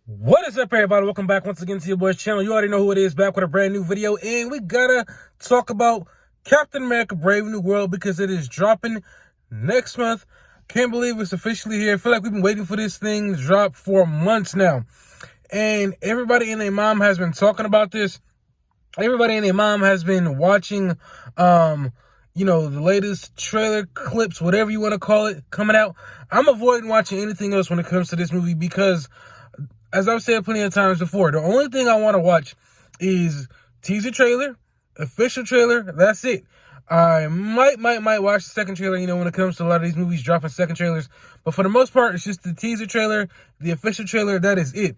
What is up, everybody? Welcome back once again to your boy's channel. You already know who it is, back with a brand new video, and we gotta talk about Captain America Brave New World because it is dropping next month. Can't believe it's officially here. I feel like we've been waiting for this thing to drop for months now, and everybody and their mom has been talking about this. Everybody and their mom has been watching the latest trailer clips, whatever you want to call it, coming out. I'm avoiding watching anything else when it comes to this movie because, as I've said plenty of times before, the only thing I want to watch is teaser trailer, official trailer. That's it. I might watch the second trailer, when it comes to a lot of these movies dropping second trailers. But for the most part, it's just the teaser trailer, the official trailer. That is it.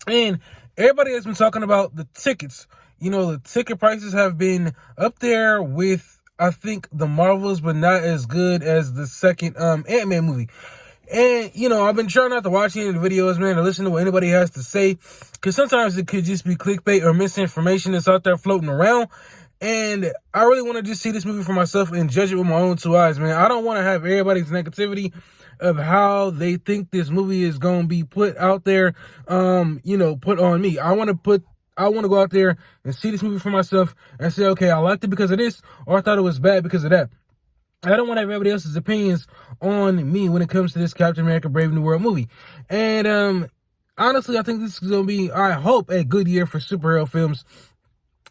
And everybody has been talking about the tickets. The ticket prices have been up there with, I think, the Marvels, but not as good as the second Ant-Man movie. And, I've been trying not to watch any of the videos, man, or listen to what anybody has to say, because sometimes it could just be clickbait or misinformation that's out there floating around. And I really want to just see this movie for myself and judge it with my own two eyes, man. I don't want to have everybody's negativity of how they think this movie is going to be put out there, put on me. I want to go out there and see this movie for myself and say, okay, I liked it because of this, or I thought it was bad because of that. I don't want to have everybody else's opinions on me when it comes to this Captain America Brave New World movie. And honestly, I think this is going to be, I hope, a good year for superhero films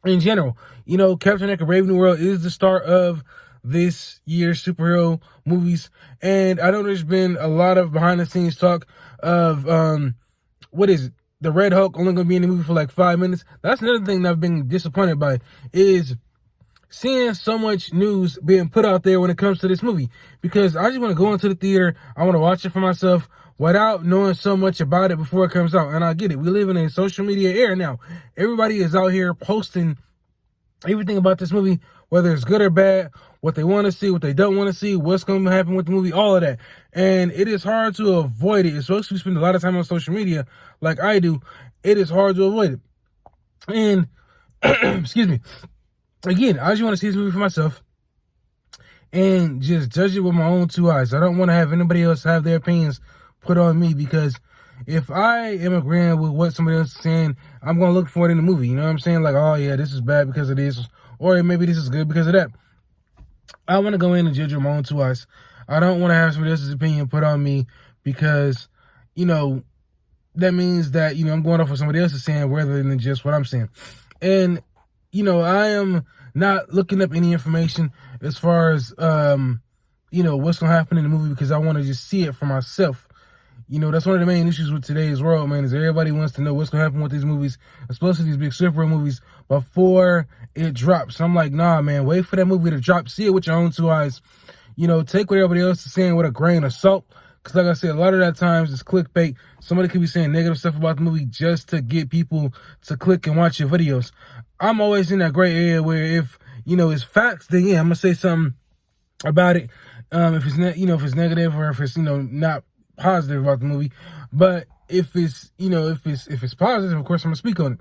in general. Captain America Brave New World is the start of this year's superhero movies. And I know there's been a lot of behind the scenes talk of, the Red Hulk only going to be in the movie for like 5 minutes. That's another thing that I've been disappointed by, is seeing so much news being put out there when it comes to this movie, because I just want to go into the theater. I want to watch it for myself without knowing so much about it before it comes out. And I get it. We live in a social media era now. Everybody is out here posting everything about this movie, whether it's good or bad, what they want to see, what they don't want to see, what's going to happen with the movie, all of that. And it is hard to avoid it, especially if you spend a lot of time on social media like I do. It is hard to avoid it. And, excuse me. Again, I just want to see this movie for myself and just judge it with my own two eyes. I don't want to have anybody else have their opinions put on me, because if I am agreeing with what somebody else is saying, I'm going to look for it in the movie. You know what I'm saying? Like, oh, yeah, this is bad because of this, or maybe this is good because of that. I want to go in and judge with my own two eyes. I don't want to have somebody else's opinion put on me because, that means that, I'm going off what somebody else is saying rather than just what I'm saying. And I am not looking up any information as far as, what's going to happen in the movie, because I want to just see it for myself. That's one of the main issues with today's world, man, is everybody wants to know what's going to happen with these movies, especially these big superhero movies, before it drops. So I'm like, nah, man, wait for that movie to drop. See it with your own two eyes. Take what everybody else is saying with a grain of salt. Because like I said, a lot of that times it's clickbait. Somebody could be saying negative stuff about the movie just to get people to click and watch your videos. I'm always in that gray area where if, it's facts, then yeah, I'm going to say something about it. If it's if it's negative, or if it's, not positive about the movie. But if it's, if it's positive, of course I'm going to speak on it.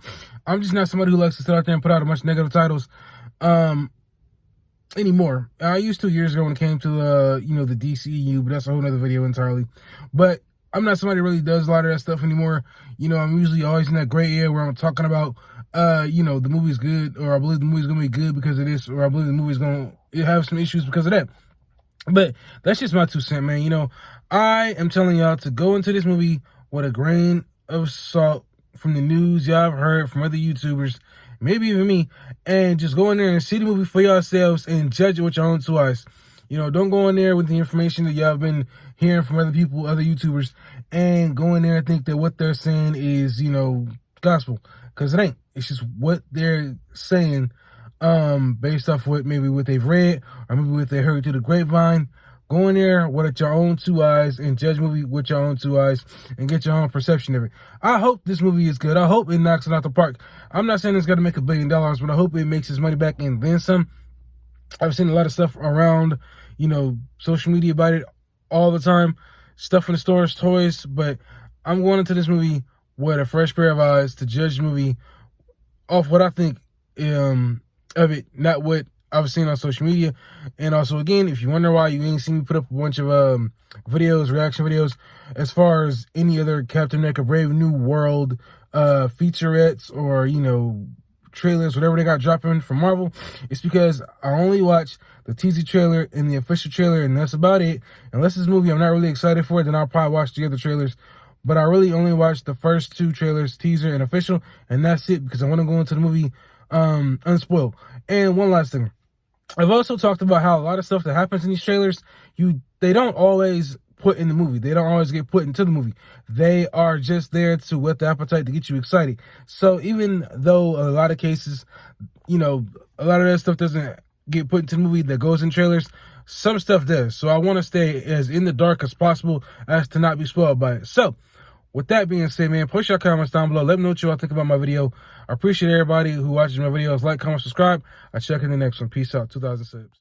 I'm just not somebody who likes to sit out there and put out a bunch of negative titles. Anymore. I used to years ago when it came to the DCEU, but that's a whole other video entirely. But I'm not somebody who really does a lot of that stuff anymore. I'm usually always in that gray area where I'm talking about the movie's good, or I believe the movie's gonna be good because of this, or I believe the movie's gonna have some issues because of that. But that's just my 2 cents, man. I am telling y'all to go into this movie with a grain of salt from the news y'all have heard from other YouTubers, maybe even me, and just go in there and see the movie for yourselves and judge it with your own two eyes. Don't go in there with the information that y'all have been hearing from other people, other YouTubers, and go in there and think that what they're saying is, gospel, because it ain't. It's just what they're saying, based off what they've read, or maybe what they heard through the grapevine. Go in there with your own two eyes and judge movie with your own two eyes and get your own perception of it. I hope this movie is good. I hope it knocks it out the park. I'm not saying it's going to make $1 billion, but I hope it makes its money back and then some. I've seen a lot of stuff around, social media about it all the time. Stuff in the stores, toys, but I'm going into this movie with a fresh pair of eyes to judge the movie off what I think of it, not what I've seen on social media. And also, again, if you wonder why you ain't seen me put up a bunch of videos, reaction videos, as far as any other Captain America Brave New World featurettes or, you know, trailers, whatever they got dropping from Marvel, it's because I only watch the teaser trailer and the official trailer, and that's about it. Unless this movie I'm not really excited for it, then I'll probably watch the other trailers. But I really only watched the first 2 trailers, teaser and official, and that's it, because I want to go into the movie unspoiled. And one last thing. I've also talked about how a lot of stuff that happens in these trailers, they don't always put in the movie. They don't always get put into the movie. They are just there to whet the appetite to get you excited. So even though a lot of cases, you know, a lot of that stuff doesn't get put into the movie that goes in trailers, some stuff does. So I want to stay as in the dark as possible as to not be spoiled by it. So with that being said, man, post your comments down below. Let me know what you all think about my video. I appreciate everybody who watches my videos. Like, comment, subscribe. I'll check in the next one. Peace out. 2000 subs.